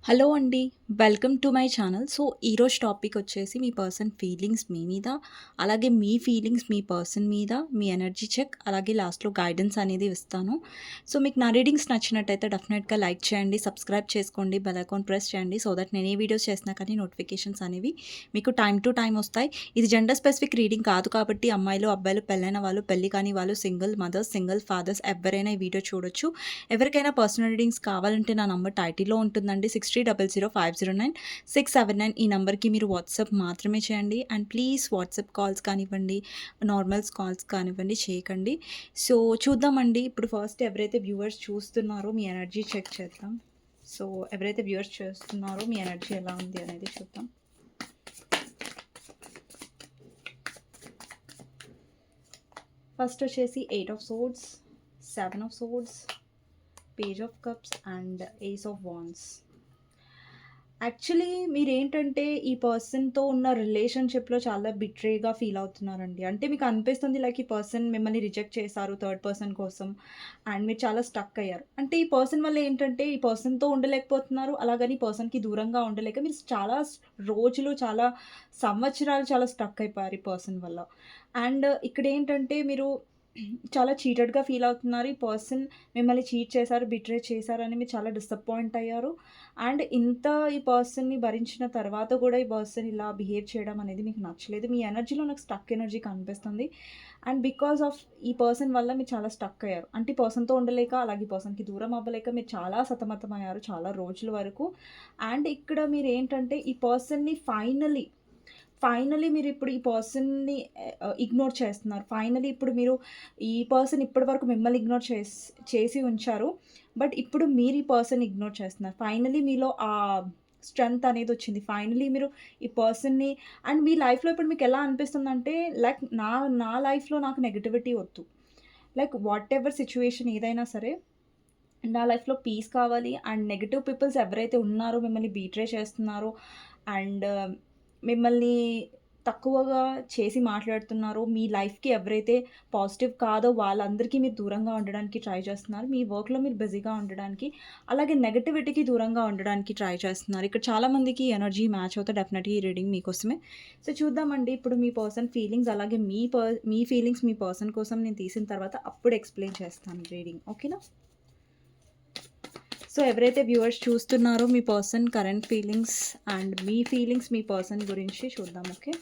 Hello అండి. Welcome to my channel. So, ఈరోజు topic వచ్చేసి మీ పర్సన్ ఫీలింగ్స్ మీ మీద, అలాగే మీ ఫీలింగ్స్ మీ పర్సన్ మీద, మీ ఎనర్జీ చెక్, అలాగే లాస్ట్‌లో గైడెన్స్ అనేది ఇస్తాను. సో, మీకు నా రీడింగ్స్ నచ్చినట్టయితే డెఫినెట్‌గా లైక్ చేయండి, సబ్స్క్రైబ్ చేసుకోండి, బెల్ ఐకాన్ ప్రెస్ చేయండి. సో దట్ నేను ఏ వీడియోస్ చేసినా కానీ నోటిఫికేషన్స్ అనేవి మీకు టైమ్ టు టైమ్ వస్తాయి. ఇది జెండర్ స్పెసిఫిక్ రీడింగ్ కాదు కాబట్టి అమ్మాయిలు, అబ్బాయిలు, పెళ్ళైన వాళ్ళు, పెళ్లి కాని వాళ్ళు, సింగిల్ మదర్స్, సింగిల్ ఫాదర్స్ ఎవరైనా ఈ వీడియో చూడొచ్చు. ఎవరికైనా పర్సనల్ రీడింగ్స్ కావాలంటే నా నంబర్ టైటిల్‌లో ఉంటుందండి. 6300509679 ఈ నంబర్‌కి మీరు వాట్సాప్ మాత్రమే చేయండి. అండ్ ప్లీజ్ వాట్సాప్ కాల్స్ కానివ్వండి, నార్మల్స్ కాల్స్ కానివ్వండి చేయకండి. సో, చూద్దామండి. ఇప్పుడు ఫస్ట్ ఎవరైతే వ్యూవర్స్ చూస్తున్నారో మీ ఎనర్జీ చెక్ చేద్దాం. సో, ఎవరైతే వ్యూవర్స్ చేస్తున్నారో మీ ఎనర్జీ ఎలా ఉంది అనేది చూద్దాం. ఫస్ట్ వచ్చేసి 8 of swords, 7 of swords, page of cups and ace of wands. Actually మీరేంటంటే ఈ పర్సన్‌తో ఉన్న రిలేషన్‌షిప్‌లో చాలా బిట్రేగా ఫీల్ అవుతున్నారండి. అంటే మీకు అనిపిస్తుంది లైక్ ఈ పర్సన్ మిమ్మల్ని రిజెక్ట్ చేశారు థర్డ్ పర్సన్ కోసం అండ్ మీరు చాలా స్టక్ అయ్యారు. అంటే ఈ పర్సన్ వల్ల ఏంటంటే ఈ పర్సన్‌తో ఉండలేకపోతున్నారు. అలాగని ఈ పర్సన్‌కి దూరంగా ఉండలేక మీరు చాలా రోజులు, చాలా సంవత్సరాలు చాలా స్టక్ అయిపోయారు ఈ పర్సన్ వల్ల. అండ్ ఇక్కడేంటంటే మీరు చాలా చీటెడ్‌గా ఫీల్ అవుతున్నారు. ఈ పర్సన్ మిమ్మల్ని చీట్ చేశారు, బిట్రే చేశారని మీరు చాలా డిసప్పాయింట్ అయ్యారు. అండ్ ఇంత ఈ పర్సన్‌ని భరించిన తర్వాత కూడా ఈ పర్సన్ ఇలా బిహేవ్ చేయడం అనేది మీకు నచ్చలేదు. మీ ఎనర్జీలో నాకు స్టక్ ఎనర్జీ కనిపిస్తుంది. అండ్ బికాస్ ఆఫ్ ఈ పర్సన్ వల్ల మీరు చాలా స్టక్ అయ్యారు. అంటే ఈ పర్సన్‌తో ఉండలేక, అలాగే ఈ పర్సన్‌కి దూరం అవ్వలేక మీరు చాలా సతమతమయ్యారు చాలా రోజుల వరకు. అండ్ ఇక్కడ మీరేంటంటే ఈ పర్సన్‌ని ఫైనల్లీ మీరిప్పుడు ఈ పర్సన్‌ని ఇగ్నోర్ చేస్తున్నారు. ఫైనల్లీ ఇప్పుడు మీరు ఈ పర్సన్ ఇప్పటివరకు మిమ్మల్ని ఇగ్నోర్ చేసి ఉంచారు. బట్ ఇప్పుడు మీరు ఈ పర్సన్‌ని ఇగ్నోర్ చేస్తున్నారు. ఫైనల్లీ మీలో ఆ స్ట్రెంత్ అనేదొచ్చింది. ఫైనల్లీ మీరు ఈ పర్సన్‌ని అండ్ మీ లైఫ్‌లో ఇప్పుడు మీకెలా అనిపిస్తుందంటే లైక్ నా లైఫ్‌లో నాకు నెగటివిటీ వద్దు. లైక్ వాటెవర్ సిట్యుయేషన్ ఏదైనా సరే నా లైఫ్‌లో పీస్ కావాలి అండ్ నెగెటివ్ పీపుల్స్ ఎవరైతే ఉన్నారో మిమ్మల్ని బీట్రే చేస్తున్నారో అండ్ మిమ్మల్ని తక్కువగా చేసి మాట్లాడుతున్నారో, మీ లైఫ్‌కి ఎవరైతే పాజిటివ్ కాదో వాళ్ళందరికీ మీరు దూరంగా ఉండడానికి ట్రై చేస్తున్నారు. మీ వర్క్‌లో మీరు బిజీగా ఉండడానికి, అలాగే నెగటివిటీకి దూరంగా ఉండడానికి ట్రై చేస్తున్నారు. ఇక్కడ చాలామందికి ఎనర్జీ మ్యాచ్ అవుతే డెఫినెట్‌గా ఈ రీడింగ్ మీకోసమే. సో, చూద్దామండి ఇప్పుడు మీ పర్సన్ ఫీలింగ్స్ అలాగే మీ ఫీలింగ్స్ మీ పర్సన్ కోసం నేను తీసిన తర్వాత అప్పుడు ఎక్స్‌ప్లెయిన్ చేస్తాను రీడింగ్. ఓకేనా? సో, ఎవరైతే వ్యూవర్స్ చూస్తున్నారో మీ పర్సన్ కరెంట్ ఫీలింగ్స్ అండ్ మీ ఫీలింగ్స్ మీ పర్సన్ గురించి చూద్దాం. ఓకే.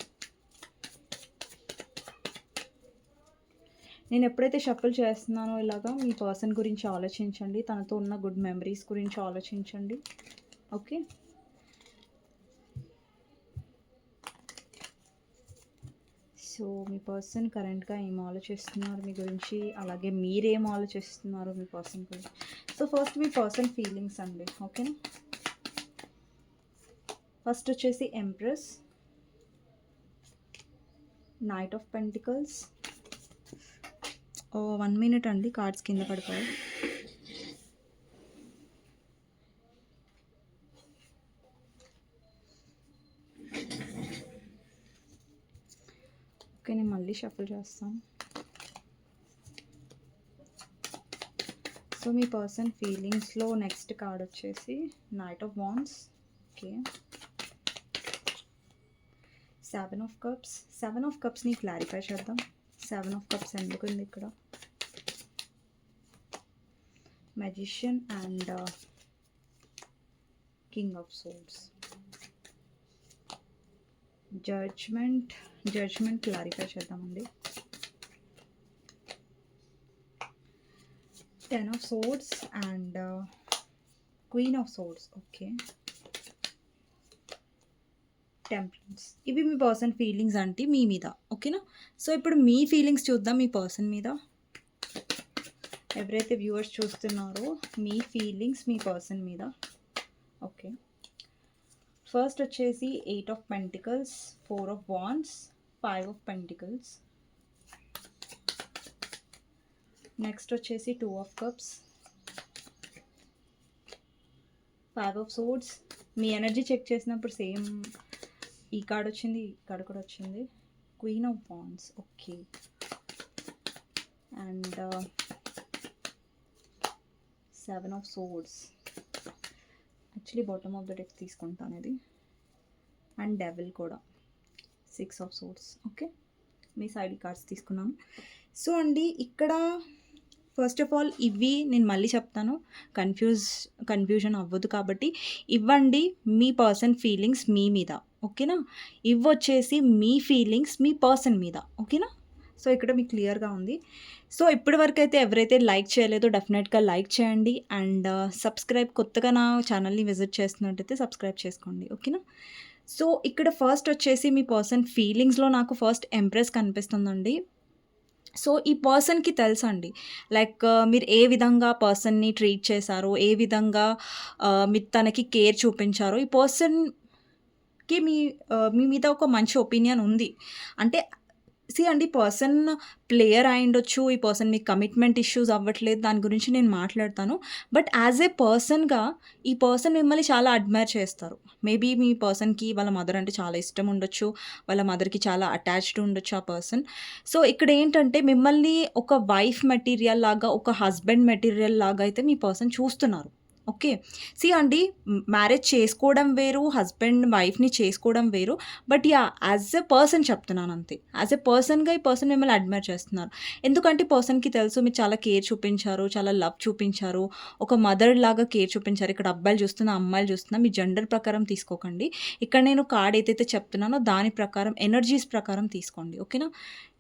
నేను ఎప్పుడైతే షఫుల్ చేస్తున్నానో ఇలాగా మీ పర్సన్ గురించి ఆలోచించండి. తనతో ఉన్న గుడ్ మెమరీస్ గురించి ఆలోచించండి. ఓకే. సో, మీ పర్సన్ కరెంట్‌గా ఏం ఆలోచిస్తున్నారు మీ గురించి, అలాగే మీరేం ఆలోచిస్తున్నారు మీ పర్సన్ గురించి. సో, ఫస్ట్ మీ పర్సన్ ఫీలింగ్స్ అండి. ఓకేనా? ఫస్ట్ వచ్చేసి empress, knight of pentacles. 1 minute అండి. కార్డ్స్ కింద పడిపోయాయి. ఓకే. నేను మళ్ళీ షఫుల్ చేస్తాను. సో, మీ పర్సన్ ఫీలింగ్స్‌లో నెక్స్ట్ కార్డ్ వచ్చేసి knight of wands. Okay. 7 of cups. 7 of కప్స్‌ని క్లారిఫై చేద్దాం. 7 ఆఫ్ కప్స్ ఎందుకుంది ఇక్కడ? Magician and king of swords. Judgement clarify చేద్దామండి. 10 of swords and queen of swords. Okay. Temperance. ఇవి మీ పర్సన్ ఫీలింగ్స్ అంటే మీ మీద. ఓకేనా? సో, ఇప్పుడు మీ ఫీలింగ్స్ చూద్దాం మీ పర్సన్ మీద. ఎవరైతే వ్యూవర్స్ చూస్తున్నారో మీ ఫీలింగ్స్ మీ పర్సన్ మీద. ఓకే. ఫస్ట్ వచ్చేసి 8 of pentacles, 4 of wands, 5 of pentacles. Next వచ్చేసి 2 ఆఫ్ కప్స్, 5 ఆఫ్ సోర్డ్స్. మీ ఎనర్జీ చెక్ చేసినప్పుడు సేమ్ ఈ కార్డ్ వచ్చింది, ఈ కార్డ్ కూడా వచ్చింది. Queen of wands. Okay. And 7 of swords. Actually bottom of the deck తీసుకుంటాను ఇది. అండ్ డెవిల్ కూడా 6 ఆఫ్ సోర్డ్స్. ఓకే, మీ సైడ్ కార్డ్స్ తీసుకున్నాను. సో అండి ఇక్కడ ఫస్ట్ ఆఫ్ ఆల్ ఇవి నేను మళ్ళీ చెప్తాను, కన్ఫ్యూజన్ అవ్వదు కాబట్టి ఇవ్వండి మీ పర్సన్ ఫీలింగ్స్ మీ మీద. ఓకేనా, ఇవ్వొచ్చేసి మీ ఫీలింగ్స్ మీ పర్సన్ మీద. ఓకేనా, సో ఇక్కడ మీకు క్లియర్గా ఉంది. సో ఇప్పటి వరకు అయితే ఎవరైతే లైక్ చేయలేదో డెఫినెట్గా లైక్ చేయండి. అండ్ సబ్స్క్రైబ్, కొత్తగా నా ఛానల్ని విజిట్ చేస్తున్నట్టయితే సబ్స్క్రైబ్ చేసుకోండి. ఓకేనా, సో ఇక్కడ ఫస్ట్ వచ్చేసి మీ పర్సన్ ఫీలింగ్స్లో నాకు ఫస్ట్ ఎంప్రెస్ కనిపిస్తుందండి. సో ఈ పర్సన్కి తెలుసండి, లైక్ మీరు ఏ విధంగా పర్సన్ని ట్రీట్ చేశారో, ఏ విధంగా మీరు తనకి కేర్ చూపించారో, ఈ పర్సన్కి మీ మీద ఒక మంచి ఒపీనియన్ ఉంది. అంటే అండి పర్సన్ ప్లేయర్ అయ్యుండొచ్చు, ఈ పర్సన్ మీకు కమిట్మెంట్ ఇష్యూస్ అవ్వట్లేదు, దాని గురించి నేను మాట్లాడతాను. బట్ యాజ్ ఏ పర్సన్గా ఈ పర్సన్ మిమ్మల్ని చాలా అడ్మైర్ చేస్తారు. మేబీ మీ పర్సన్కి వాళ్ళ మదర్ అంటే చాలా ఇష్టం ఉండొచ్చు, వాళ్ళ మదర్కి చాలా అటాచ్డ్ ఉండొచ్చు ఆ పర్సన్. సో ఇక్కడ ఏంటంటే మిమ్మల్ని ఒక వైఫ్ మెటీరియల్ లాగా, ఒక హస్బెండ్ మెటీరియల్ లాగా అయితే మీ పర్సన్ చూస్తున్నారు. ఓకే, అండి మ్యారేజ్ చేసుకోవడం వేరు, హస్బెండ్ వైఫ్ని చేసుకోవడం వేరు. బట్ యాజ్ ఎ పర్సన్ చెప్తున్నాను అంతే. యాజ్ ఎ పర్సన్గా ఈ పర్సన్ మిమ్మల్ని అడ్మైర్ చేస్తున్నారు. ఎందుకంటే పర్సన్కి తెలుసు మీరు చాలా కేర్ చూపించారు, చాలా లవ్ చూపించారు, ఒక మదర్ లాగా కేర్ చూపించారు. ఇక్కడ అబ్బాయిలు చూస్తున్నా, అమ్మాయిలు చూస్తున్నా, మీ జెండర్ ప్రకారం తీసుకోకండి. ఇక్కడ నేను కార్డ్ ఏదైతే చెప్తున్నానో దాని ప్రకారం, ఎనర్జీస్ ప్రకారం తీసుకోండి. ఓకేనా,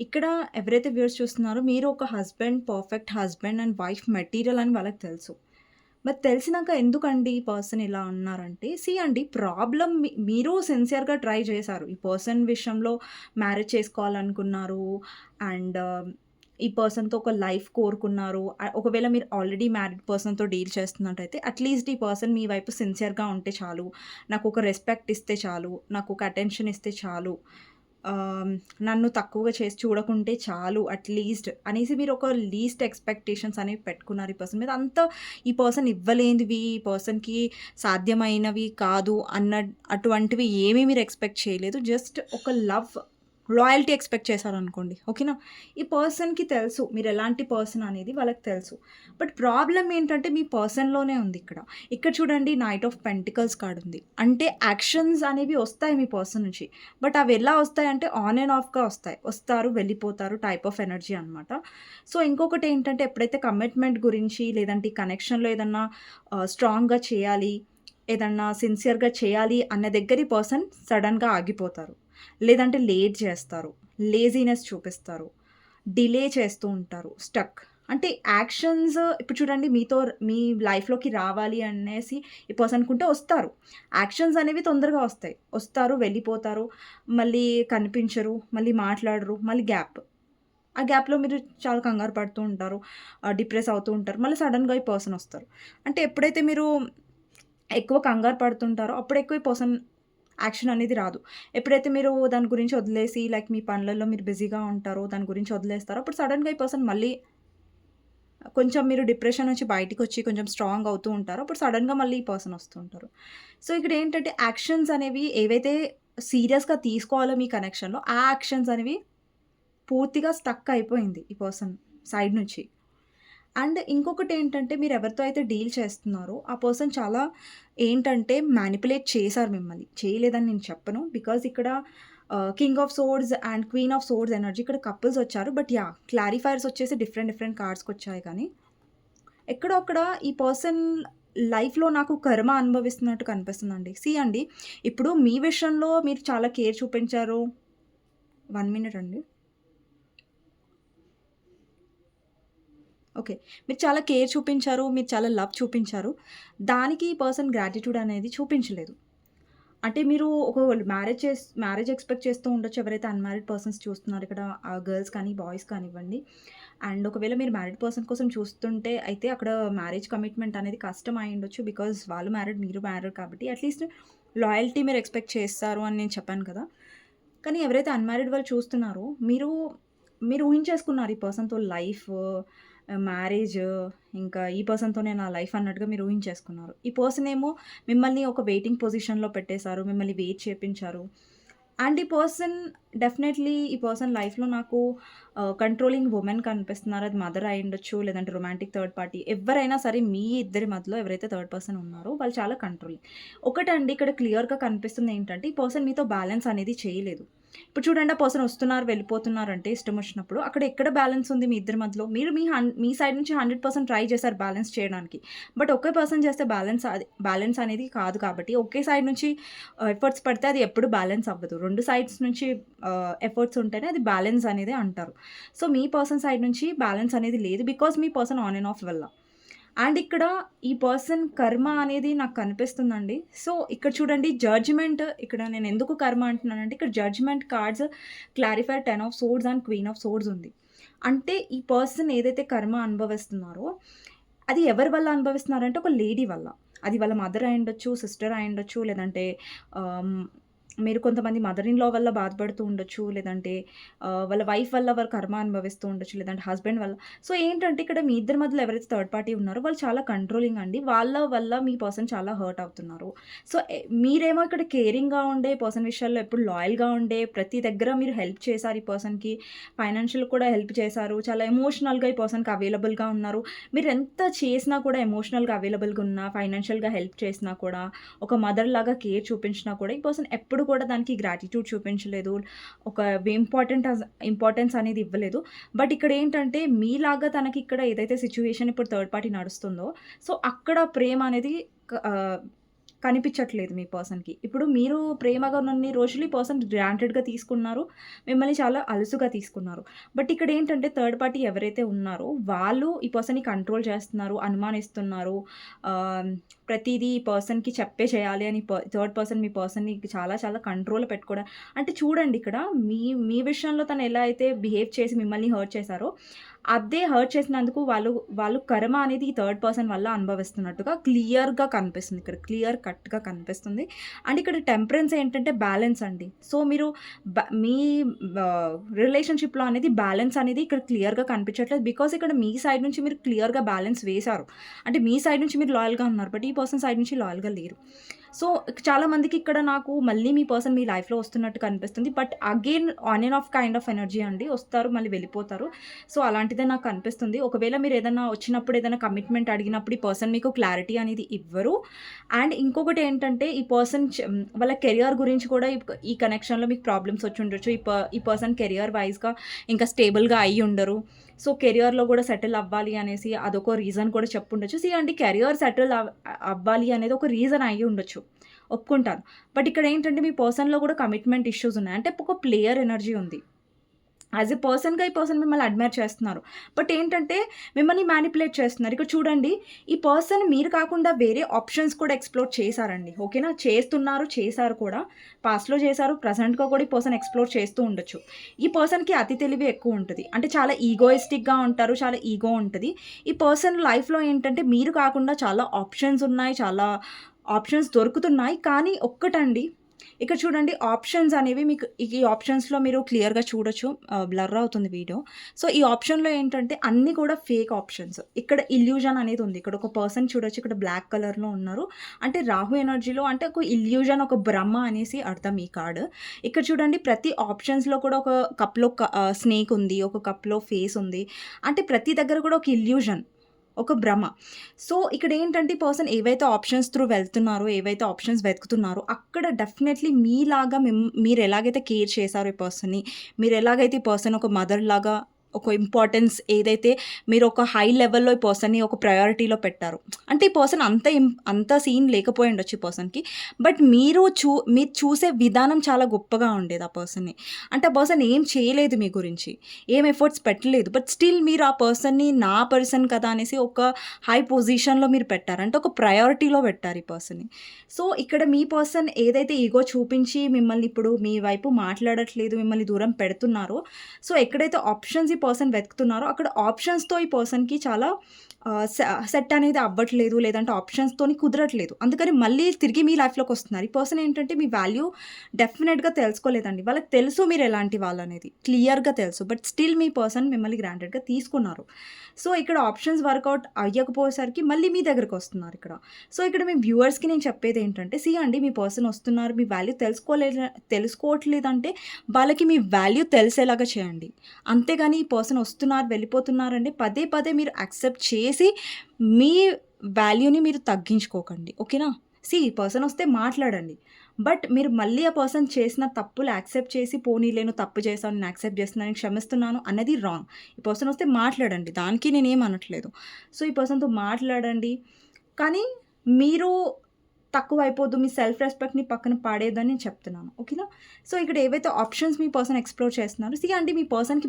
ఇక్కడ ఎవరైతే వ్యూవర్స్ చూస్తున్నారో మీరు ఒక husband, perfect husband and wife material అని వాళ్ళకి తెలుసు. మరి తెలిసినాక ఎందుకండి ఈ పర్సన్ ఇలా అన్నారంటే, అండి ప్రాబ్లమ్ మీరు సిన్సియర్గా ట్రై చేశారు. ఈ పర్సన్ విషయంలో మ్యారేజ్ చేసుకోవాలనుకున్నారు అండ్ ఈ పర్సన్తో ఒక లైఫ్ కోరుకున్నారు. ఒకవేళ మీరు ఆల్రెడీ మ్యారీడ్ పర్సన్తో డీల్ చేస్తున్నట్టయితే అట్లీస్ట్ ఈ పర్సన్ మీ వైపు సిన్సియర్గా ఉంటే చాలు, నాకు ఒక రెస్పెక్ట్ ఇస్తే చాలు, నాకు ఒక అటెన్షన్ ఇస్తే చాలు, నన్ను తక్కువగా చేసి చూడకుంటే చాలు అట్లీస్ట్ అనేసి మీరు ఒక లీస్ట్ ఎక్స్పెక్టేషన్స్ అనేవి పెట్టుకున్నారు ఈ పర్సన్ మీద. అంతా ఈ పర్సన్ ఇవ్వలేనివి, ఈ పర్సన్కి సాధ్యమైనవి కాదు అటువంటివి ఏమీ మీరు ఎక్స్పెక్ట్ చేయలేదు. జస్ట్ ఒక లవ్, లాయల్టీ ఎక్స్పెక్ట్ చేశారనుకోండి. ఓకేనా, ఈ పర్సన్కి తెలుసు మీరు ఎలాంటి పర్సన్ అనేది వాళ్ళకి తెలుసు. బట్ ప్రాబ్లం ఏంటంటే మీ పర్సన్లోనే ఉంది. ఇక్కడ చూడండి, నైట్ ఆఫ్ పెంటికల్స్ కార్డ్ ఉంది. అంటే యాక్షన్స్ అనేవి వస్తాయి మీ పర్సన్ నుంచి. బట్ అవి ఎలా వస్తాయి అంటే ఆన్ అండ్ ఆఫ్గా వస్తాయి. వస్తారు, వెళ్ళిపోతారు, టైప్ ఆఫ్ ఎనర్జీ అనమాట. సో ఇంకొకటి ఏంటంటే ఎప్పుడైతే కమిట్మెంట్ గురించి, లేదంటే ఈ కనెక్షన్లో ఏదన్నా స్ట్రాంగ్గా చేయాలి, ఏదన్నా సిన్సియర్గా చేయాలి అన్న దగ్గర ఈ పర్సన్ సడన్గా ఆగిపోతారు, లేదంటే లేట్ చేస్తారు, లేజీనెస్ చూపిస్తారు, డిలే చేస్తూ ఉంటారు, స్టక్. అంటే యాక్షన్స్ ఇప్పుడు చూడండి, మీ లైఫ్లోకి రావాలి అనేసి ఈ పర్సన్ అనుకుంటే వస్తారు. యాక్షన్స్ అనేవి తొందరగా వస్తారు, వెళ్ళిపోతారు, మళ్ళీ కనిపించరు, మళ్ళీ మాట్లాడరు, మళ్ళీ గ్యాప్. ఆ గ్యాప్లో మీరు చాలా కంగారు పడుతూ ఉంటారు, డిప్రెస్ అవుతూ ఉంటారు, మళ్ళీ సడన్గా ఈ పర్సన్ వస్తారు. అంటే ఎప్పుడైతే మీరు ఎక్కువ కంగారు పడుతుంటారో అప్పుడు ఎక్కువ ఈ పర్సన్ యాక్షన్ అనేది రాదు. ఎప్పుడైతే మీరు దాని గురించి వదిలేసి, లైక్ మీ పనులలో మీరు బిజీగా ఉంటారో, దాని గురించి వదిలేస్తారో, అప్పుడు సడన్గా ఈ పర్సన్ మళ్ళీ కొంచెం మీరు డిప్రెషన్ నుంచి బయటికి వచ్చి కొంచెం స్ట్రాంగ్ అవుతూ ఉంటారో, అప్పుడు సడన్గా మళ్ళీ ఈ పర్సన్ వస్తూ ఉంటారు. సో ఇక్కడ ఏంటంటే యాక్షన్స్ అనేవి ఏవైతే సీరియస్గా తీసుకోవాలో మీ కనెక్షన్లో, ఆ యాక్షన్స్ అనేవి పూర్తిగా స్టక్ అయిపోయింది ఈ పర్సన్ సైడ్ నుంచి. అండ్ ఇంకొకటి ఏంటంటే మీరు ఎవరితో అయితే డీల్ చేస్తున్నారో ఆ పర్సన్ చాలా ఏంటంటే మ్యానిపులేట్ చేశారు మిమ్మల్ని. చేయలేదని నేను చెప్పను. బికాజ్ ఇక్కడ king of swords and queen of swords energy, ఇక్కడ కపుల్స్ వచ్చారు. బట్ క్లారిఫైర్స్ వచ్చేసి డిఫరెంట్ కార్డ్స్కి వచ్చాయి. కానీ ఎక్కడో అక్కడ ఈ పర్సన్ లైఫ్లో నాకు కర్మ అనుభవిస్తున్నట్టు కనిపిస్తుందండి. అండి ఇప్పుడు మీ విషయంలో మీరు చాలా కేర్ చూపించారు. 1 మినిట్ అండి. ఓకే, మీరు చాలా కేర్ చూపించారు, మీరు చాలా లవ్ చూపించారు. దానికి ఈ పర్సన్ గ్రాటిట్యూడ్ అనేది చూపించలేదు. అంటే మీరు ఒక మ్యారేజ్ ఎక్స్పెక్ట్ చేస్తూ ఉండొచ్చు ఎవరైతే అన్‌మ్యారీడ్ పర్సన్స్ చూస్తున్నారు ఇక్కడ, గర్ల్స్ కానీ, బాయ్స్ కానివ్వండి. అండ్ ఒకవేళ మీరు మ్యారీడ్ పర్సన్ కోసం చూస్తుంటే అయితే అక్కడ మ్యారేజ్ కమిట్మెంట్ అనేది కష్టం అయ్యుండొచ్చు. బికాజ్ వాళ్ళు మ్యారీడ్, మీరు మ్యారీడ్ కాబట్టి అట్‌లీస్ట్ లాయల్టీ మీరు ఎక్స్పెక్ట్ చేస్తారు అని నేను చెప్పాను కదా! కానీ ఎవరైతే అన్‌మ్యారీడ్ వాళ్ళు చూస్తున్నారో మీరు ఊహించేసుకున్నారు ఈ పర్సన్‌తో లైఫ్, మ్యారేజ్, ఇంకా ఈ పర్సన్‌తోనే నా లైఫ్ అన్నట్టుగా మీరు ఊహించేసుకున్నారు. ఈ పర్సన్ ఏమో మిమ్మల్ని ఒక వెయిటింగ్ పొజిషన్‌లో పెట్టేశారు. మిమ్మల్ని వెయిట్ చేపించారు. అండ్ ఈ పర్సన్ లైఫ్‌లో నాకు కంట్రోలింగ్ వుమెన్ కనిపిస్తున్నారు. అది మదర్ అయ్యుండొచ్చు, లేదంటే రొమాంటిక్ థర్డ్ పార్టీ. ఎవ్వరైనా సరే మీ ఇద్దరి మధ్యలో ఎవరైతే థర్డ్ పర్సన్ ఉన్నారో వాళ్ళు చాలా కంట్రోలింగ్. ఒకటండి ఇక్కడ క్లియర్‌గా కనిపిస్తుంది ఏంటంటే, ఈ పర్సన్ మీతో బ్యాలెన్స్ అనేది చేయలేదు. ఇప్పుడు చూడండి ఆ పర్సన్ వస్తున్నారు, వెళ్ళిపోతున్నారంటే ఇష్టమొచ్చినప్పుడు అక్కడ ఎక్కడ బ్యాలెన్స్ ఉంది మీ ఇద్దరి మధ్యలో? మీరు మీ సైడ్ నుంచి 100% ట్రై చేశారు బ్యాలెన్స్ చేయడానికి. బట్ ఒకే పర్సన్ చేస్తే బ్యాలెన్స్ అనేది కాదు కాబట్టి ఒకే సైడ్ నుంచి ఎఫర్ట్స్ పడితే అది ఎప్పుడు బ్యాలెన్స్ అవ్వదు. 2 సైడ్స్ నుంచి ఎఫర్ట్స్ ఉంటేనే అది బ్యాలెన్స్ అనేది అంటారు. సో, మీ పర్సన్ సైడ్ నుంచి బ్యాలెన్స్ అనేది లేదు. Because me person on and of వల్ల. అండ్ ఇక్కడ ఈ పర్సన్ కర్మ అనేది నాకు కనిపిస్తుందండి. సో, ఇక్కడ చూడండి జడ్జ్‌మెంట్ ఇక్కడ నేను ఎందుకు కర్మ అంటున్నానంటే, ఇక్కడ judgement cards clarify 10 of swords and queen of swords ఉంది. అంటే ఈ పర్సన్ ఏదైతే కర్మ అనుభవిస్తున్నారో, అది ఎవరి వల్ల అనుభవిస్తున్నారంటే ఒక లేడీ వల్ల. అది వాళ్ళ మదర్ అయ్యుండొచ్చు, సిస్టర్ అయ్యుండొచ్చు, లేదంటే ఆహ్, మీరు కొంతమంది మదర్ ఇన్ లా వల్ల బాధపడుతూ ఉండొచ్చు. లేదంటే వాళ్ళ వైఫ్ వల్ల వారు కర్మ అనుభవిస్తూ ఉండొచ్చు. లేదంటే హస్బెండ్ వల్ల. సో, ఏంటంటే ఇక్కడ మీ ఇద్దరి మధ్యలో ఎవరైతే థర్డ్ పార్టీ ఉన్నారో వాళ్ళు చాలా కంట్రోలింగ్ అండి. వాళ్ళ వల్ల మీ పర్సన్ చాలా హర్ట్ అవుతున్నారు. సో, మీరేమో ఇక్కడ కేరింగ్‌గా ఉండే పర్సన్ విషయాల్లో ఎప్పుడు లాయల్‌గా ఉండే ప్రతి దగ్గర మీరు హెల్ప్ చేశారు ఈ పర్సన్‌కి. ఫైనాన్షియల్ కూడా హెల్ప్ చేశారు. చాలా ఎమోషనల్‌గా ఈ పర్సన్‌కి అవైలబుల్‌గా ఉన్నారు. మీరెంత చేసినా కూడా ఎమోషనల్‌గా అవైలబుల్‌గా ఉన్నా, ఫైనాన్షియల్‌గా హెల్ప్ చేసినా కూడా, ఒక మదర్ లాగా కేర్ చూపించినా కూడా ఈ పర్సన్ ఎప్పుడు కూడా దానికి గ్రాటిట్యూడ్ చూపించలేదు. ఒక ఇంపార్టెన్స్ అనేది ఇవ్వలేదు. బట్ ఇక్కడేంటంటే మీలాగా తనకిక్కడ ఏదైతే సిట్యుయేషన్ ఇప్పుడు థర్డ్ పార్టీ నడుస్తుందో, సో, అక్కడ ప్రేమ అనేది క ఆహ్, కనిపించట్లేదు మీ పర్సన్‌కి. ఇప్పుడు మీరు ప్రేమగా ఉన్నన్ని రోజులు ఈ పర్సన్ గ్రాంటెడ్‌గా తీసుకున్నారు. మిమ్మల్ని చాలా అలుసుగా తీసుకున్నారు. బట్ ఇక్కడేంటంటే థర్డ్ పార్టీ ఎవరైతే ఉన్నారో వాళ్ళు ఈ పర్సన్‌ని కంట్రోల్ చేస్తున్నారు, అనుమానిస్తున్నారు. ఆహ్, ప్రతీదీ ఈ పర్సన్‌కి చెప్పే చేయాలి అని థర్డ్ పర్సన్ మీ పర్సన్‌ని చాలా చాలా కంట్రోల్‌లో పెట్టుకోవడం అంటే చూడండి ఇక్కడ మీ మీ విషయంలో తను ఎలా అయితే బిహేవ్ చేసి మిమ్మల్ని హర్ట్ చేశారో, అదే హర్ట్ చేసినందుకు వాళ్ళు కర్మ అనేది ఈ థర్డ్ పర్సన్ వల్ల అనుభవిస్తున్నట్టుగా క్లియర్‌గా కనిపిస్తుంది. ఇక్కడ క్లియర్ కట్‌గా కనిపిస్తుంది. అండ్ ఇక్కడ టెంపరెన్స్ ఏంటంటే బ్యాలెన్స్ అండి. సో, మీరు మీ రిలేషన్‌షిప్‌లో అనేది బ్యాలెన్స్ అనేది ఇక్కడ క్లియర్‌గా కనిపించట్లేదు. బికాజ్ ఇక్కడ మీ సైడ్ నుంచి మీరు క్లియర్‌గా బ్యాలెన్స్ వేశారు. అంటే మీ సైడ్ నుంచి మీరు లాయల్‌గా ఉన్నారు. బట్ ఈ పర్సన్ సైడ్ నుంచి లాయల్‌గా లేరు. సో, చాలా మందికి ఇక్కడ నాకు మళ్ళీ మీ పర్సన్ మీ లైఫ్‌లో వస్తున్నట్టు కనిపిస్తుంది. But again on and of kind of energy అండి. వస్తారు మళ్ళీ వెళ్ళిపోతారు. సో, అలాంటిదే నాకు కనిపిస్తుంది. ఒకవేళ మీరేదన్నా వచ్చినప్పుడు ఏదైనా కమిట్మెంట్ అడిగినప్పుడు ఈ పర్సన్ మీకు క్లారిటీ అనేది ఇవ్వరు. అండ్ ఇంకొకటేంటంటే ఈ పర్సన్ వాళ్ళ కెరియర్ గురించి కూడా ఈ కనెక్షన్‌లో మీకు ప్రాబ్లమ్స్ వచ్చుండొచ్చు. ఈ పర్సన్ కెరియర్ వైస్‌గా ఇంకా స్టేబుల్‌గా అయ్యుండరు. సో, కెరియర్‌లో గూడా సెటిల్ అవ్వాలి అనేసి అదొక రీజన్ కూడా చెప్పుండొచ్చు. అండి కెరియర్ సెటిల్ అవ్వాలి అనేది ఒక రీజన్ అయ్యుండొచ్చు. ఒప్పుకుంటాను. బట్ ఇక్కడేంటంటే మీ పర్సన్‌లో గూడా కమిట్మెంట్ ఇష్యూస్ ఉన్నాయి. అంటే ఒక ప్లేయర్ ఎనర్జీ ఉంది. యాజ్ ఎ పర్సన్‌గా ఈ పర్సన్ మిమ్మల్ని అడ్మైర్ చేస్తున్నారు. బట్ ఏంటంటే మిమ్మల్ని మ్యానిపులేట్ చేస్తున్నారు. ఇక్కడ చూడండి ఈ పర్సన్ మీరు కాకుండా వేరే ఆప్షన్స్ కూడా ఎక్స్‌ప్లోర్ చేశారండి. ఓకేనా? చేశారు కూడా. పాస్ట్‌లో చేశారు. ప్రెజెంట్‌గా కూడా ఈ పర్సన్ ఎక్స్‌ప్లోర్ చేస్తూ ఉండొచ్చు. ఈ పర్సన్‌కి అతి తెలివి ఎక్కువ ఉంటది. అంటే చాలా ఈగోయిస్టిక్‌గా ఉంటారు. చాలా ఈగో ఉంటది. ఈ పర్సన్ లైఫ్‌లో ఏంటంటే మీరు కాకుండా చాలా ఆప్షన్స్ ఉన్నాయి. చాలా ఆప్షన్స్ దొరుకుతున్నాయి. కానీ ఒక్కటండి ఇక్కడ చూడండి ఆప్షన్స్ అనేవి మీకు ఈ ఆప్షన్స్‌లో మీరు క్లియర్‌గా చూడొచ్చు. బ్లర్ అవుతుంది వీడియో. సో, ఈ ఆప్షన్‌లో ఏంటంటే అన్నీ కూడా ఫేక్ ఆప్షన్స్. ఇక్కడ ఇల్యూజన్ అనేది ఉంది. ఇక్కడ ఒక పర్సన్ చూడొచ్చు. ఇక్కడ బ్లాక్ కలర్‌లో ఉన్నారు. అంటే రాహు ఎనర్జీలో అంటే ఒక ఇల్యూజన్, ఒక భ్రమ అనేసి అర్థం ఈ కార్డ్. ఇక్కడ చూడండి ప్రతి ఆప్షన్స్‌లో కూడా ఒక కప్‌లో స్నేక్ ఉంది. ఒక కప్‌లో ఫేస్ ఉంది. అంటే ప్రతి దగ్గర కూడా ఒక ఇల్యూజన్. ఒక భ్రమ. సో, ఇక్కడేంటంటే ఈ పర్సన్ ఏవైతే ఆప్షన్స్ త్రూ వెళ్తున్నారో, ఏవైతే ఆప్షన్స్ వెతుకుతున్నారో, అక్కడ డెఫినెట్‌లీ మీలాగా మీరెలాగైతే కేర్ చేశారో ఈ పర్సన్‌ని, మీరెలాగైతే ఈ పర్సన్ ఒక మదర్‌లాగా ఒక ఇంపార్టెన్స్ ఏదైతే మీరు ఒక హై లెవెల్‌లో ఈ పర్సన్‌ని ఒక ప్రయారిటీలో పెట్టారు. అంటే ఈ పర్సన్ అంత సీన్ లేకపోయి ఉండొచ్చు ఈ పర్సన్‌కి. బట్ మీరు చూసే విధానం చాలా గొప్పగా ఉండేది ఆ పర్సన్‌ని. అంటే ఆ పర్సన్ ఏం చేయలేదు మీ గురించి. ఏం ఎఫర్ట్స్ పెట్టలేదు. బట్ స్టిల్ మీరు ఆ పర్సన్‌ని నా పర్సన్ కదా అనేసి ఒక హై పొజిషన్‌లో మీరు పెట్టారు. అంటే ఒక ప్రయారిటీలో పెట్టారు ఈ పర్సన్‌ని. సో, ఇక్కడ మీ పర్సన్ ఏదైతే ఈగో చూపించి మిమ్మల్ని ఇప్పుడు మీ వైపు మాట్లాడట్లేదు, మిమ్మల్ని దూరం పెడుతున్నారో, సో, ఎక్కడైతే ఆప్షన్స్ ఈ పర్సన్ వెతుకుతున్నారో అక్కడ ఆప్షన్స్‌తో ఈ పర్సన్‌కి చాలా సెట్ అనేది అవ్వట్లేదు. లేదంటే ఆప్షన్స్‌తోని కుదరట్లేదు. అందుకని మళ్ళీ తిరిగి మీ లైఫ్‌లోకొస్తున్నారు. ఈ పర్సన్ ఏంటంటే మీ వాల్యూ డెఫినిట్‌గా తెలుసుకోలేదండి. వాళ్ళకి తెలుసు మీరు ఎలాంటి వాళ్ళనేది. క్లియర్‌గా తెలుసు. బట్ స్టిల్ మీ పర్సన్ మిమ్మల్ని గ్రాంటెడ్‌గా తీసుకున్నారు. సో, ఇక్కడ ఆప్షన్స్ వర్కౌట్ అయ్యకపోయేసరికి మళ్ళీ మీ దగ్గరకొస్తున్నారు ఇక్కడ. సో, ఇక్కడ మీ వ్యూవర్స్‌కి నేను చెప్పేదేంటంటే, సీ అండి మీ పర్సన్ వస్తున్నారు. మీ వాల్యూ తెలుసుకోవట్లేదంటే వాళ్ళకి మీ వాల్యూ తెలిసేలాగా చేయండి. అంతేగాని ఈ పర్సన్ వస్తున్నారు, వెళ్ళిపోతున్నారంటే పదే పదే మీరు యాక్సెప్ట్ చేసి మీ వాల్యూని మీరు తగ్గించుకోకండి. ఓకేనా? సీ ఈ పర్సన్ వస్తే మాట్లాడండి. బట్ మీరు మళ్ళీ ఆ పర్సన్ చేసిన తప్పులు యాక్సెప్ట్ చేసి పోనీలే నువ్వు తప్పు చేశావు నేను యాక్సెప్ట్ చేస్తున్నాను, నేను క్షమిస్తున్నాను అన్నది రాంగ్. ఈ పర్సన్ వస్తే మాట్లాడండి. దానికి నేనేం అనట్లేదు. సో, ఈ పర్సన్‌తో మాట్లాడండి. కానీ మీరు తక్కువైపోద్దు. మీ సెల్ఫ్ రెస్పెక్ట్‌ని పక్కన పడేయద్దని నేను చెప్తున్నాను. ఓకేనా? సో, ఇక్కడ ఏవైతే ఆప్షన్స్ మీ పర్సన్ ఎక్స్‌ప్లోర్ చేస్తున్నారో అంటే మీ పర్సన్‌కి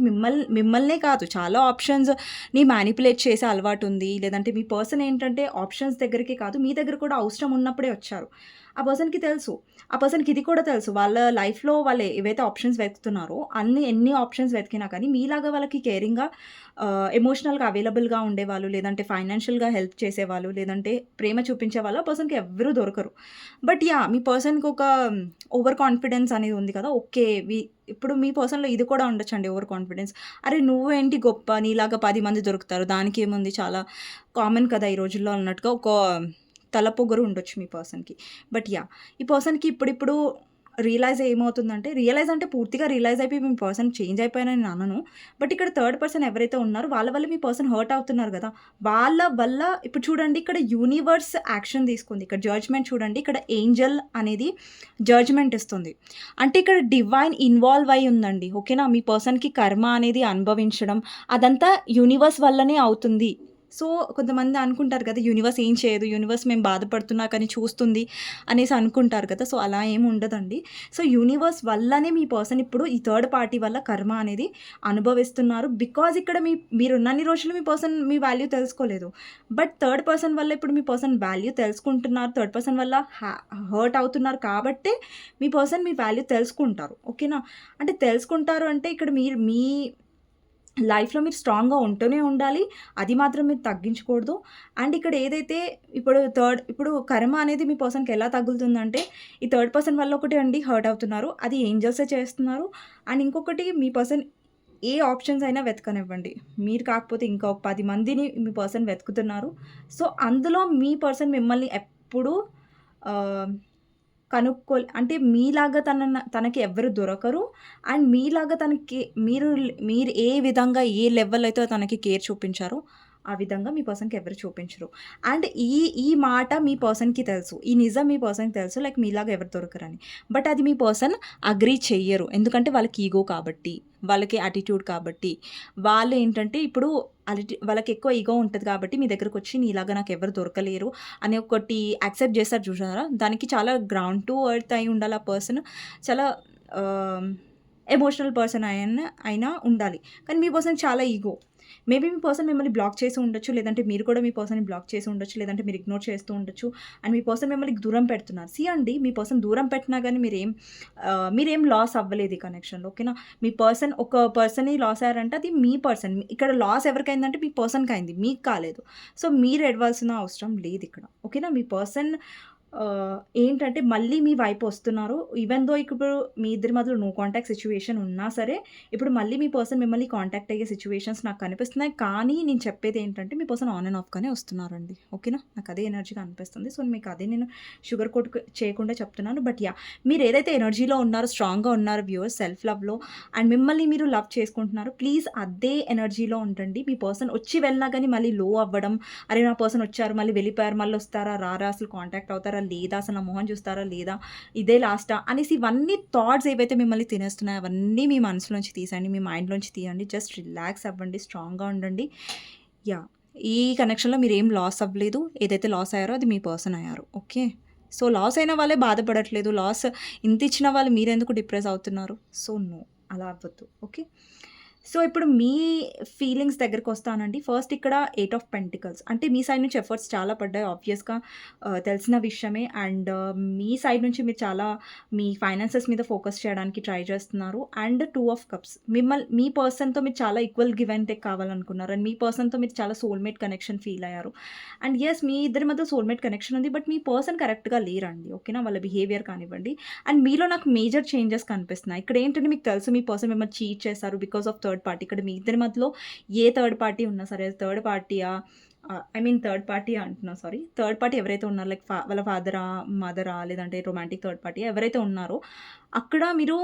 మిమ్మల్నే కాదు చాలా ఆప్షన్స్‌ని మ్యానిపులేట్ చేసే అలవాటుంది. లేదంటే మీ పర్సన్ ఏంటంటే ఆప్షన్స్ దగ్గరికి కాదు మీ దగ్గర కూడా అవసరం ఉన్నప్పుడే వచ్చారు. ఆ పర్సన్‌కి తెలుసు. ఆ పర్సన్‌కి ఇది కూడా తెలుసు. వాళ్ళ లైఫ్‌లో వాళ్ళు ఏవైతే ఆప్షన్స్ వెతుకుతున్నారో ఎన్ని ఆప్షన్స్ వెతికినా కానీ మీలాగా వాళ్ళకి కేరింగ్‌గా ఎమోషనల్‌గా అవైలబుల్‌గా ఉండేవాళ్ళు, లేదంటే ఫైనాన్షియల్‌గా హెల్ప్ చేసేవాళ్ళు, లేదంటే ప్రేమ చూపించేవాళ్ళు ఆ పర్సన్‌కి ఎవ్వరూ దొరకరు. బట్ మీ పర్సన్‌కి ఒక ఓవర్ కాన్ఫిడెన్స్ అనేది ఉంది కదా! ఓకే. ఇప్పుడు మీ పర్సన్‌లో ఇది కూడా ఉండొచ్చండి ఓవర్ కాన్ఫిడెన్స్. అరే! నువ్వేంటి గొప్ప నీలాగా 10 మంది దొరుకుతారు. దానికేముంది చాలా కామన్ కదా! ఈ రోజుల్లో అన్నట్టుగా ఒక తలపొగరు ఉండొచ్చు మీ పర్సన్‌కి. బట్ ఈ పర్సన్‌కి ఇప్పుడిప్పుడు రియలైజ్ అంటే పూర్తిగా రియలైజ్ అయిపోయి మీ పర్సన్ చేంజ్ అయిపోయారని నేను అనను. బట్ ఇక్కడ థర్డ్ పర్సన్ ఎవరైతే ఉన్నారో వాళ్ళ వల్ల మీ పర్సన్ హర్ట్ అవుతున్నారు గదా! వాళ్ళ వల్ల ఇప్పుడు చూడండి ఇక్కడ యూనివర్స్ యాక్షన్ తీసుకుంది. ఇక్కడ జడ్జ్‌మెంట్ చూడండి. ఇక్కడ ఏంజెల్ అనేది జడ్జ్‌మెంట్ ఇస్తుంది. అంటే ఇక్కడ డివైన్ ఇన్వాల్వ్ అయ్యి ఉందండి. ఓకేనా? మీ పర్సన్‌కి కర్మ అనేది అనుభవించడం అదంతా యూనివర్స్ వల్లనే అవుతుంది. సో, కొంతమంది అనుకుంటారు కదా! యూనివర్స్ ఏం చేయదు. యూనివర్స్ మేము బాధపడుతున్నా కానీ చూస్తుంది అనేసి అనుకుంటారు కదా! సో, అలా ఏమి ఉండదండి. సో, యూనివర్స్ వల్లనే మీ పర్సన్ ఇప్పుడు ఈ థర్డ్ పార్టీ వల్ల కర్మ అనేది అనుభవిస్తున్నారు. బికాజ్ ఇక్కడ మీరున్నన్ని రోజులు మీ పర్సన్ మీ వాల్యూ తెలుసుకోలేదు. బట్ థర్డ్ పర్సన్ వల్ల ఇప్పుడు మీ పర్సన్ వాల్యూ తెలుసుకుంటున్నారు. థర్డ్ పర్సన్ వల్ల హర్ట్ అవుతున్నారు కాబట్టే మీ పర్సన్ మీ వాల్యూ తెలుసుకుంటారు. ఓకేనా? అంటే తెలుసుకుంటారు అంటే ఇక్కడ మీ లైఫ్‌లో మీరు స్ట్రాంగ్‌గా ఉంటూనే ఉండాలి. అది మాత్రం మీరు తగ్గించకూడదు. అండ్ ఇక్కడ ఏదైతే ఇప్పుడు కర్మ అనేది మీ పర్సన్‌కి ఎలా తగులుతుందంటే, ఈ థర్డ్ పర్సన్ వల్ల ఒకటే అండి హర్ట్ అవుతున్నారు. అది ఏంజెల్సే చేస్తున్నారు. అండ్ ఇంకొకటి మీ పర్సన్ ఏ ఆప్షన్స్ అయినా వెతకనివ్వండి. మీరు కాకపోతే ఇంకా ఒక 10 మందిని మీ పర్సన్ వెతుకుతున్నారు. సో, అందులో మీ పర్సన్ మిమ్మల్ని ఎప్పుడూ ఆహ్ అంటే మీలాగా తనకి ఎవ్వరు దొరకరు. అండ్ మీలాగా తనకి మీరు ఏ విధంగా ఏ లెవెల్ అయితే తనకి కేర్ చూపించారో, ఆ విధంగా మీ పర్సన్‌కి ఎవరు చూపించరు. అండ్ ఈ మాట మీ పర్సన్‌కి తెలుసు. ఈ నిజం మీ పర్సన్‌కి తెలుసు. లైక్ మీలాగా ఎవరు దొరకరని. బట్ అది మీ పర్సన్ అగ్రీ చెయ్యరు. ఎందుకంటే వాళ్ళకి ఈగో కాబట్టి, వాళ్ళకి యాటిట్యూడ్ కాబట్టి. వాళ్ళు ఏంటంటే ఇప్పుడు వాళ్ళకి ఎక్కువ ఈగో ఉంటది కాబట్టి మీ దగ్గరకొచ్చి నీలాగా నాకెవ్వరు దొరకలేరు అని ఒకటి యాక్సెప్ట్ చేస్తారు చూసారా? దానికి చాలా గ్రౌండ్ టు ఎర్త్ అయి ఉండాలి ఆ పర్సన్. చాలా ఆహ్, ఎమోషనల్ పర్సన్ అయినా ఉండాలి. కానీ మీ పర్సన్‌కి చాలా ఈగో. మేబీ మీ పర్సన్ మిమ్మల్ని బ్లాక్ చేసి ఉండొచ్చు. లేదంటే మీరు కూడా మీ పర్సన్‌ని బ్లాక్ చేసి ఉండొచ్చు. లేదంటే మీరు ఇగ్నోర్ చేస్తూ ఉండొచ్చు. అండ్ మీ పర్సన్ మిమ్మల్ని దూరం పెడుతున్నారు. అండి మీ పర్సన్ దూరం పెట్టినా గానీ మీరేం లాస్ అవ్వలేదు ఈ కనెక్షన్‌లో. ఓకేనా? మీ పర్సన్ ఒక పర్సన్‌ని లాస్ అయ్యారంటే అది మీ పర్సన్. ఇక్కడ లాస్ ఎవరికైందంటే మీ పర్సన్‌కి అయింది. మీకు కాలేదు. సో, మీరు ఏడవాల్సిన అవసరం లేదిక్కడ. ఓకేనా? మీ పర్సన్ ఏంటంటే మళ్ళీ మీ వైపు వస్తున్నారు. ఈవెన్ దో ఇప్పుడు మీ ఇద్దరి మధ్యలో నో కాంటాక్ట్ సిట్యుయేషన్ ఉన్నా సరే, ఇప్పుడు మళ్ళీ మీ పర్సన్ మిమ్మల్ని కాంటాక్ట్ అయ్యే సిట్యుయేషన్స్ నాకు కనిపిస్తున్నాయి. కానీ నేను చెప్పేదేంటంటే మీ పర్సన్ ఆన్ అండ్ ఆఫ్‌గానే వస్తున్నారండి. ఓకేనా? నాకు అదే ఎనర్జీగా అనిపిస్తుంది. సో, మీకు అదే నేను షుగర్ కోట్ చేయకుండా చెప్తున్నాను. బట్ మీరు ఏదైతే ఎనర్జీలో ఉన్నారో, స్ట్రాంగ్‌గా ఉన్నారు వ్యూవర్స్ సెల్ఫ్ లవ్‌లో అండ్ మిమ్మల్ని మీరు లవ్ చేసుకుంటున్నారు. ప్లీజ్ అదే ఎనర్జీలో ఉండండి. మీ పర్సన్ వచ్చి వెళ్ళినా గానీ మళ్ళీ లో అవ్వడం, అరే! నా పర్సన్ వచ్చారు, మళ్ళీ వెళ్ళిపోయారు, మళ్ళీ వస్తారా, రారా, అసలు కాంటాక్ట్ అవుతారా లేదా, అసలు నా మొహం చూస్తారా లేదా, ఇదే లాస్టా అనేసి ఇవన్నీ థాట్స్ ఏవైతే మిమ్మల్ని తినేస్తున్నాయో అవన్నీ మీ మనసులోంచి తీసేయండి. మీ మైండ్‌లోంచి తీయండి. జస్ట్ రిలాక్స్ అవ్వండి. స్ట్రాంగ్‌గా ఉండండి. ఈ కనెక్షన్‌లో మీరేం లాస్ అవ్వలేదు. ఏదైతే లాస్ అయ్యారో అది మీ పర్సన్ అయ్యారు. ఓకే. సో, లాస్ అయిన వాళ్ళే బాధపడట్లేదు. ఇంతిచ్చిన వాళ్ళు మీరెందుకు డిప్రెస్ అవుతున్నారు? So, no. అలా అవ్వద్దు. ఓకే. సో, ఇప్పుడు మీ ఫీలింగ్స్ దగ్గరకొస్తానండి. ఫస్ట్ ఇక్కడ 8 ఆఫ్ పెంటికల్స్ అంటే మీ సైడ్ నుంచి ఎఫర్ట్స్ చాలా పడ్డాయి ఆబ్వియస్‌గా తెలిసిన విషయమే. అండ్ మీ సైడ్ నుంచి మీరు చాలా మీ ఫైనాన్సెస్ మీద ఫోకస్ చేయడానికి ట్రై చేస్తున్నారు. అండ్ 2 ఆఫ్ కప్స్ మీ పర్సన్‌తో మీరు చాలా ఈక్వల్ గివ్ అండ్ టేక్ కావాలనుకున్నారు. అండ్ మీ పర్సన్‌తో మీరు చాలా సోల్‌మేట్ కనెక్షన్ ఫీల్ అయ్యారు. అండ్ యెస్ మీ ఇద్దరి మధ్య సోల్‌మేట్ కనెక్షన్ ఉంది. బట్ మీ పర్సన్ కరెక్ట్‌గా లేరండి. ఓకేనా? వాళ్ళ బిహేవియర్ కానివ్వండి. అండ్ మీలో నాకు మేజర్ చేంజెస్ కనిపిస్తున్నాయి. ఇక్కడేంటంటే మీకు తెలుసు మీ పర్సన్ మిమ్మల్ని చీట్ చేశారు బికాస్ ఆఫ్ థర్డ్ పార్టీ. ఇక్కడ మీ ఇద్దరి మధ్యలో ఏ థర్డ్ పార్టీ ఉన్నా సరే థర్డ్ పార్టీయా థర్డ్ పార్టీ అంటున్నా సారీ. థర్డ్ పార్టీ ఎవరైతే ఉన్నారో లైక్ వాళ్ళ ఫాదరా, మదరా లేదంటే రొమాంటిక్ థర్డ్ పార్టీ ఎవరైతే ఉన్నారో అక్కడ మీరు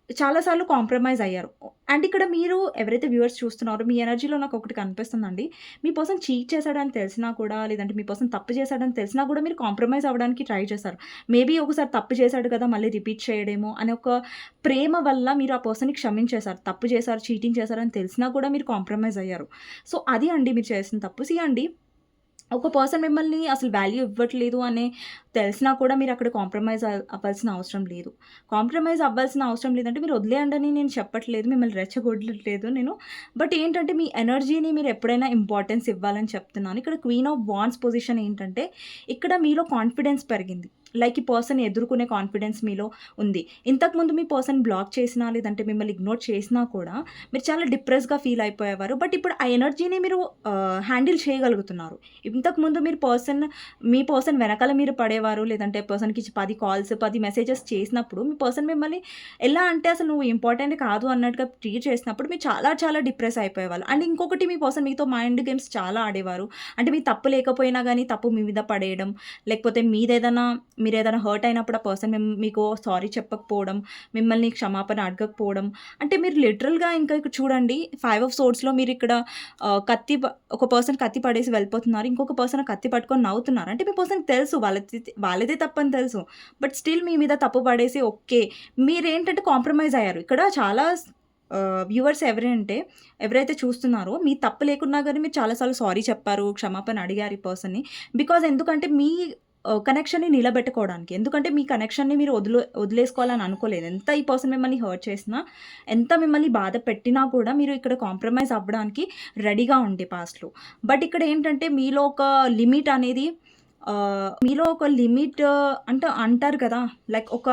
చాలా సార్లు కాంప్రమైజ్ అయ్యారు. అండ్ ఇక్కడ మీరు ఎవరైతే వ్యూవర్స్ చూస్తున్నారో మీ ఎనర్జీలో నాకొకటి కనిపిస్తుందండి. మీ పర్సన్ చీట్ చేశాడని తెలిసినా కూడా లేదంటే మీ పర్సన్ తప్పు చేశాడని తెలిసినా కూడా మీరు కాంప్రమైజ్ అవ్వడానికి ట్రై చేశారు. మేబీ ఒకసారి తప్పు చేశాడు కదా! మళ్ళీ రిపీట్ చేయడేమో అనే ఒక ప్రేమ వల్ల మీరు ఆ పర్సన్‌ని క్షమించేశారు. తప్పు చేశారు, చీటింగ్ చేశారని తెలిసినా కూడా మీరు కాంప్రమైజ్ అయ్యారు. సో, అది అండి మీరు చేసిన తప్పు. సీ అండి ఒక పర్సన్ మిమ్మల్ని అసలు వాల్యూ ఇవ్వట్లేదు అనే తెలిసినా కూడా మీరక్కడ కాంప్రమైజ్ అవ్వాల్సిన అవసరం లేదు. కాంప్రమైజ్ అవ్వాల్సిన అవసరం లేదంటే మీరు వదిలేయండని నేను చెప్పట్లేదు. మిమ్మల్ని రెచ్చగొట్టట్లేదు నేను. బట్ ఏంటంటే మీ ఎనర్జీని మీరు ఎప్పుడైనా ఇంపార్టెన్స్ ఇవ్వాలని చెప్తున్నాను. ఇక్కడ క్వీన్ ఆఫ్ వాండ్స్ పొజిషన్ ఏంటంటే ఇక్కడ మీలో కాన్ఫిడెన్స్ పెరిగింది. లైక్ ఈ పర్సన్ ఎదుర్కొనే కాన్ఫిడెన్స్ మీలో ఉంది. ఇంతకుముందు మీ పర్సన్ బ్లాక్ చేసినా లేదంటే మిమ్మల్ని ఇగ్నోర్ చేసినా కూడా మీరు చాలా డిప్రెస్‌గా ఫీల్ అయిపోయేవారు. బట్ ఇప్పుడు ఆ ఎనర్జీని మీరు హ్యాండిల్ చేయగలుగుతున్నారు. ఇంతకుముందు మీ పర్సన్ వెనకాల మీరు పడేవారు. లేదంటే పర్సన్‌కి 10 కాల్స్, 10 మెసేజెస్ చేసినప్పుడు మీ పర్సన్ మిమ్మల్ని ఎలా అంటే అసలు నువ్వు ఇంపార్టెంట్ కాదు అన్నట్టుగా ట్రీట్ చేసినప్పుడు మీరు చాలా చాలా డిప్రెస్ అయిపోయేవాళ్ళు. అండ్ ఇంకొకటి మీ పర్సన్ మీతో మైండ్ గేమ్స్ చాలా ఆడేవారు. అంటే మీ తప్పు లేకపోయినా గానీ తప్పు మీ మీద పడేయడం, లేకపోతే మీరేదైనా హర్ట్ అయినప్పుడు ఆ పర్సన్ మీకు సారీ చెప్పకపోవడం, మిమ్మల్ని క్షమాపణ అడగకపోవడం. అంటే మీరు లిటరల్‌గా ఇంకా ఇక్కడ చూడండి 5 ఆఫ్ సోర్డ్స్‌లో మీరిక్కడ ఒక పర్సన్ కత్తి పడేసి వెళ్ళిపోతున్నారు. ఇంకొక పర్సన్ ఆ కత్తి పట్టుకొని నవ్వుతున్నారు. అంటే మీ పర్సన్‌కి తెలుసు వాళ్ళదే తప్పని తెలుసు. బట్ స్టిల్ మీ మీద తప్పు పడేసి ఓకే. మీరేంటంటే కాంప్రమైజ్ అయ్యారు. ఇక్కడ చాలా వ్యూవర్స్ ఎవరైతే చూస్తున్నారో మీ తప్పు లేకున్నా గానీ మీరు చాలా సార్లు సారీ చెప్పారు, క్షమాపణ అడిగారు ఈ పర్సన్‌ని. ఎందుకంటే మీ కనెక్షన్‌ని నిలబెట్టుకోవడానికి. ఎందుకంటే మీ కనెక్షన్‌ని మీరు వదిలేసుకోవాలని అనుకోలేదు. ఎంత ఈ పర్సన్ మిమ్మల్ని హర్ట్ చేసినా, ఎంత మిమ్మల్ని బాధ పెట్టినా కూడా మీరు ఇక్కడ కాంప్రమైజ్ అవ్వడానికి రెడీగా ఉండే పాస్ట్‌లో. బట్ ఇక్కడ ఏంటంటే మీలో ఒక లిమిట్ అంటే అంటారు కదా! లైక్ ఒక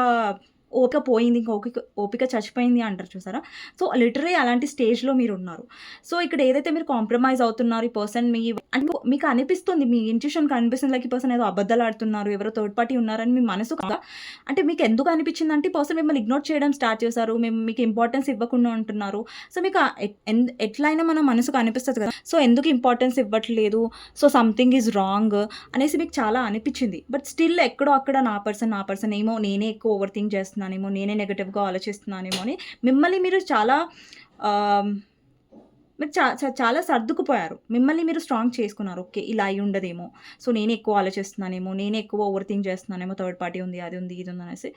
ఓపిక పోయింది. ఇంక ఓపిక చచ్చిపోయింది అంటారు చూసారా? సో, లిటరల్లీ అలాంటి స్టేజ్‌లో మీరున్నారు. సో, ఇక్కడ ఏదైతే మీరు కాంప్రమైజ్ అవుతున్నారు ఈ పర్సన్ అంటే మీకు అనిపిస్తుంది. మీ ఇంట్యూషన్‌కి అనిపిస్తుంది లైక్ ఈ పర్సన్ ఏదో అబద్దాలు ఆడుతున్నారు. ఎవరో థర్డ్ పార్టీ ఉన్నారని మీ మనసు అంటే మీకు ఎందుకు అనిపించిందంటే ఈ పర్సన్ మిమ్మల్ని ఇగ్నోర్ చేయడం స్టార్ట్ చేశారు. మీకు ఇంపార్టెన్స్ ఇవ్వకుండా ఉంటున్నారు. సో, మీకు ఎట్లైనా మన మనసుకు అనిపిస్తది కదా! సో, ఎందుకు ఇంపార్టెన్స్ ఇవ్వట్లేదు? సో, సంథింగ్ ఈజ్ రాంగ్ అనేసి మీకు చాలా అనిపించింది. బట్ స్టిల్ ఎక్కడో అక్కడ నా పర్సన్ ఏమో నేనే ఎక్కువ ఓవర్ థింక్ చేస్తున్నానేమో, నేనే నెగెటివ్‌గా ఆలోచిస్తున్నానేమో అని మిమ్మల్ని మీరు చాలా ఆహ్, మీరు చాలా సర్దుకుపోయారు. మిమ్మల్ని మీరు స్ట్రాంగ్ చేసుకున్నారు. ఓకే. ఇలా అయ్యుండదేమో. సో, నేనే ఎక్కువ ఆలోచిస్తున్నానేమో, నేనే ఎక్కువ ఓవర్ థింక్ చేస్తున్నానేమో, థర్డ్ పార్టీ ఉంది, అది ఉంది, ఇది ఉంది అనేసి.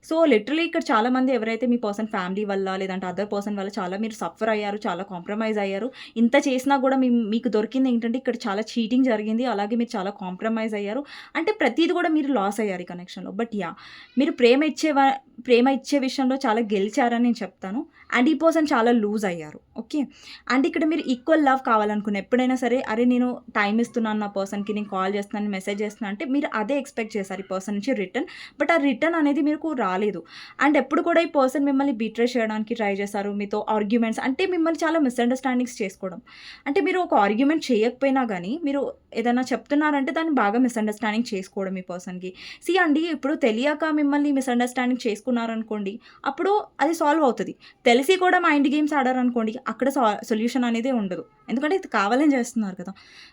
సో, లిటరల్లీ ఇక్కడ చాలామంది ఎవరైతే మీ పర్సన్ ఫ్యామిలీ వల్ల లేదంటే అదర్ పర్సన్ వల్ల చాలా మీరు సఫర్ అయ్యారు. చాలా కాంప్రమైజ్ అయ్యారు. ఇంత చేసినా కూడా మీకు దొరికింది ఏంటంటే ఇక్కడ చాలా చీటింగ్ జరిగింది. అలాగే మీరు చాలా కాంప్రమైజ్ అయ్యారు. అంటే ప్రతీది కూడా మీరు లాస్ అయ్యారు ఈ కనెక్షన్‌లో. బట్ మీరు ప్రేమ ఇచ్చే విషయంలో చాలా గెలిచారని నేను చెప్తాను. అండ్ ఈ పర్సన్ చాలా లూజ్ అయ్యారు. ఓకే. అండ్ ఇక్కడ మీరు ఈక్వల్ లవ్ కావాలనుకున్న ఎప్పుడైనా సరే అరే నేను టైమ్ ఇస్తున్నాను నా పర్సన్‌కి, నేను కాల్ చేస్తున్నాను, మెసేజ్ చేస్తున్నా అంటే మీరు అదే ఎక్స్‌పెక్ట్ చేశారు ఈ పర్సన్ నుంచి రిటర్న్. బట్ ఆ రిటర్న్ అనేది మీకు రాలేదు. అండ్ ఎప్పుడు కూడా ఈ పర్సన్ మిమ్మల్ని బిట్రే చేయడానికి ట్రై చేశారు. మీతో ఆర్గ్యుమెంట్స్ అంటే మిమ్మల్ని చాలా మిస్‌అండర్‌స్టాండింగ్స్ చేసుకోవడం. అంటే మీరు ఒక ఆర్గ్యుమెంట్ చేయకపోయినా గానీ మీరు ఏదైనా చెప్తున్నారంటే దాన్ని బాగా మిస్‌అండర్‌స్టాండింగ్ చేసుకోవడం ఈ పర్సన్‌కి. అండి ఇప్పుడు తెలియక మిమ్మల్ని మిస్‌అండర్‌స్టాండింగ్ చేసుకున్నారనుకోండి, అప్పుడు అది సాల్వ్ అవుతది. తెలిసి కూడా మైండ్ గేమ్స్ ఆడారనుకోండి అక్కడ సొల్యూషన్ అనేదే ఉండదు. ఎందుకంటే ఇది కావాలని చేస్తున్నారు కదా!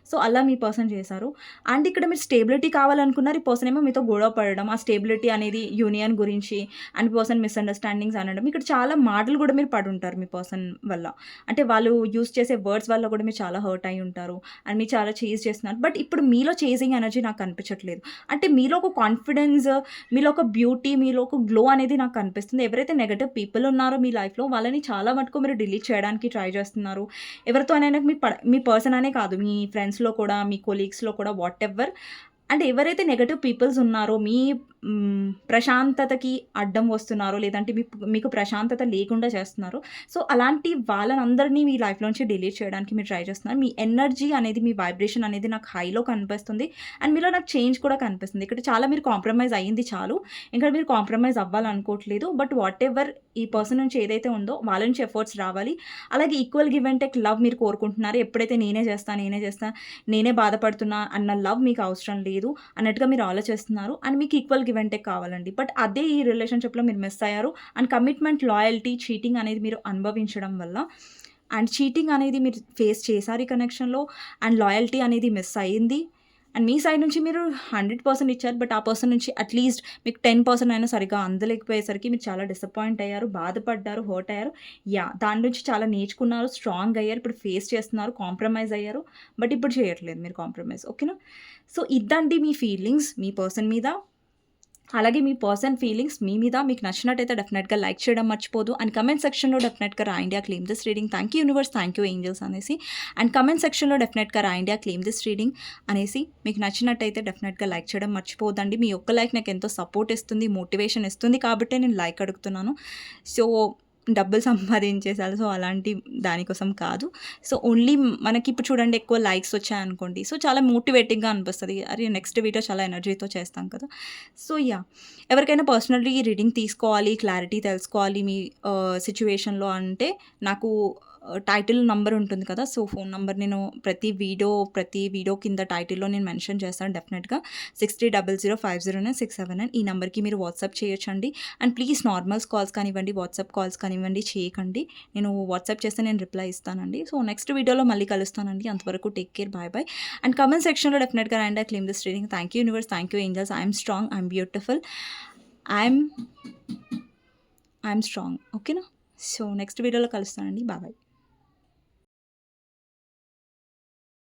సో, అలా మీ పర్సన్ చేశారు. అండ్ ఇక్కడ మీరు స్టేబిలిటీ కావాలనుకున్నారు. ఈ పర్సన్ ఏమో మీతో గొడవ పడడం. ఆ స్టేబిలిటీ అనేది యూనియన్ గురించి అండ్ పర్సన్ మిస్‌అండర్‌స్టాండింగ్స్ అనడం. ఇక్కడ చాలా మాటలు కూడా మీరు పడుంటారు మీ పర్సన్ వల్ల. అంటే వాళ్ళు యూజ్ చేసే వర్డ్స్ వల్ల కూడా మీరు చాలా హర్ట్ అయ్యి ఉంటారు. అండ్ మీరు చాలా చేజ్ చేస్తున్నారు. బట్ ఇప్పుడు మీలో చేజింగ్ ఎనర్జీ నాకు కనిపించట్లేదు. అంటే మీలో ఒక కాన్ఫిడెన్స్, మీలో ఒక బ్యూటీ, మీలో ఒక గ్లో అనేది నాకు కనిపిస్తుంది. ఎవరైతే నెగెటివ్ పీపుల్ ఉన్నారో మీ లైఫ్‌లో వాళ్ళని చాలా మటుకు మీరు డిలీట్ చేయడానికి ట్రై చేస్తున్నారు. ఎవరితోనైనా మీ పర్సన్ అనే కాదు మీ ఫ్రెండ్స్‌లో కూడా, మీ కొలీగ్స్‌లో కూడా వాటెవర్. అండ్ ఎవరైతే నెగెటివ్ పీపుల్స్ ఉన్నారో ప్రశాంతతకి అడ్డం వస్తున్నారో, లేదంటే మీకు ప్రశాంతత లేకుండా చేస్తున్నారో, సో, అలాంటి వాళ్ళనందరినీ మీ లైఫ్‌లోంచి డిలీట్ చేయడానికి మీరు ట్రై చేస్తున్నారు. మీ ఎనర్జీ అనేది, మీ వైబ్రేషన్ అనేది నాకు హైలో కనిపిస్తుంది. అండ్ మీలో నాకు చేంజ్ కూడా కనిపిస్తుంది. ఇక్కడ చాలా మీరు కాంప్రమైజ్ అయ్యింది చాలు. ఇంకా మీరు కాంప్రమైజ్ అవ్వాలనుకోవట్లేదు. బట్ వాటెవర్ ఈ పర్సన్ నుంచి ఏదైతే ఉందో వాళ్ళ నుంచి ఎఫర్ట్స్ రావాలి. అలాగే equal give and take love మీరు కోరుకుంటున్నారు. ఎప్పుడైతే నేనే చేస్తా, నేనే బాధపడుతున్నా అన్న లవ్ మీకు అవసరం లేదు అన్నట్టుగా మీరు ఆలోచిస్తున్నారు. అండ్ మీకు ఈక్వల్ గివ్ అండ్ టేక్ కావాలండి. బట్ అదే ఈ రిలేషన్‌షిప్‌లో మీరు మిస్ అయ్యారు. అండ్ కమిట్మెంట్, లాయల్టీ, చీటింగ్ అనేది మీరు అనుభవించడం వల్ల, అండ్ చీటింగ్ అనేది మీరు ఫేస్ చేశారు ఈ కనెక్షన్‌లో. అండ్ లాయల్టీ అనేది మిస్ అయింది. అండ్ మీ సైడ్ నుంచి మీరు 100% ఇచ్చారు. బట్ ఆ పర్సన్ నుంచి అట్‌లీస్ట్ మీకు 10% అయినా సరిగ్గా అందలేకపోయేసరికి మీరు చాలా డిసప్పాయింట్ అయ్యారు, బాధపడ్డారు, హర్ట్ అయ్యారు. యాహ్! దాని నుంచి చాలా నేర్చుకున్నారు, స్ట్రాంగ్ అయ్యారు. ఇప్పుడు ఫేస్ చేస్తున్నారు, కాంప్రమైజ్ అయ్యారు. బట్ ఇప్పుడు చేయట్లేదు మీరు కాంప్రమైజ్. ఓకేనా? సో, ఇదండి మీ ఫీలింగ్స్ మీ పర్సన్ మీద. అలాగే మీ పర్సన్ ఫీలింగ్స్ మీ మీద. మీకు నచ్చినట్టయితే డెఫినెట్‌గా లైక్ చేయడం మర్చిపోదు. అండ్ కమెంట్ సెక్షన్‌లో డెఫినెట్‌గా రాయండి claim this reading. Thank you universe, thank you angels అనేసి. అండ్ కమెంట్ సెక్షన్‌లో డెఫినెట్‌గా రాయండి క్లెయిమ్ దిస్ రీడింగ్ అనేసి. మీకు నచ్చినట్టయితే డెఫినెట్‌గా లైక్ చేయడం మర్చిపోవద్దండి. మీ ఒక్క లైక్ నాకు ఎంతో సపోర్ట్ ఇస్తుంది, మోటివేషన్ ఇస్తుంది కాబట్టే నేను లైక్ అడుగుతున్నాను. సో, డబ్బులు సంపాదించేసాను. సో, అలాంటి దానికోసం కాదు. సో, ఓన్లీ మనకి ఇప్పుడు చూడండి ఎక్కువ లైక్స్ వచ్చాయనుకోండి, సో, చాలా మోటివేటింగ్‌గా అనిపిస్తది. అరే! నెక్స్ట్ వీడియో చాలా ఎనర్జీతో చేస్తాం కదా! So, yeah! ఎవరికైనా పర్సనల్లీ రీడింగ్ తీసుకోవాలి, క్లారిటీ తెలుసుకోవాలి మీ సిట్యుయేషన్‌లో అంటే నాకు టైటిల్ నంబర్ ఉంటుంది కదా! సో, ఫోన్ నంబర్ నేను ప్రతి వీడియో కింద టైటిల్‌లో నేను మెన్షన్ చేస్తాను డెఫినెట్‌గా. 6300509679 ఈ నంబర్‌కి మీరు వాట్సాప్ చేయొచ్చండి. అండ్ ప్లీజ్ నార్మల్స్ కాల్స్ కానివ్వండి, వాట్సాప్ కాల్స్ కానివ్వండి చేయకండి. నేను వాట్సాప్ చేస్తే నేను రిప్లై ఇస్తానండి. సో, నెక్స్ట్ వీడియోలో మళ్ళీ కలుస్తానండి. అంతవరకు take care. Bye bye. And comment సెక్షన్‌లో డెఫినెట్‌గా రాయండి claim this reading. Thank you universe, thank you angels. I am strong, I am beautiful, I am strong. ఓకేనా? సో, నెక్స్ట్ వీడియోలో కలుస్తానండి. Bye bye.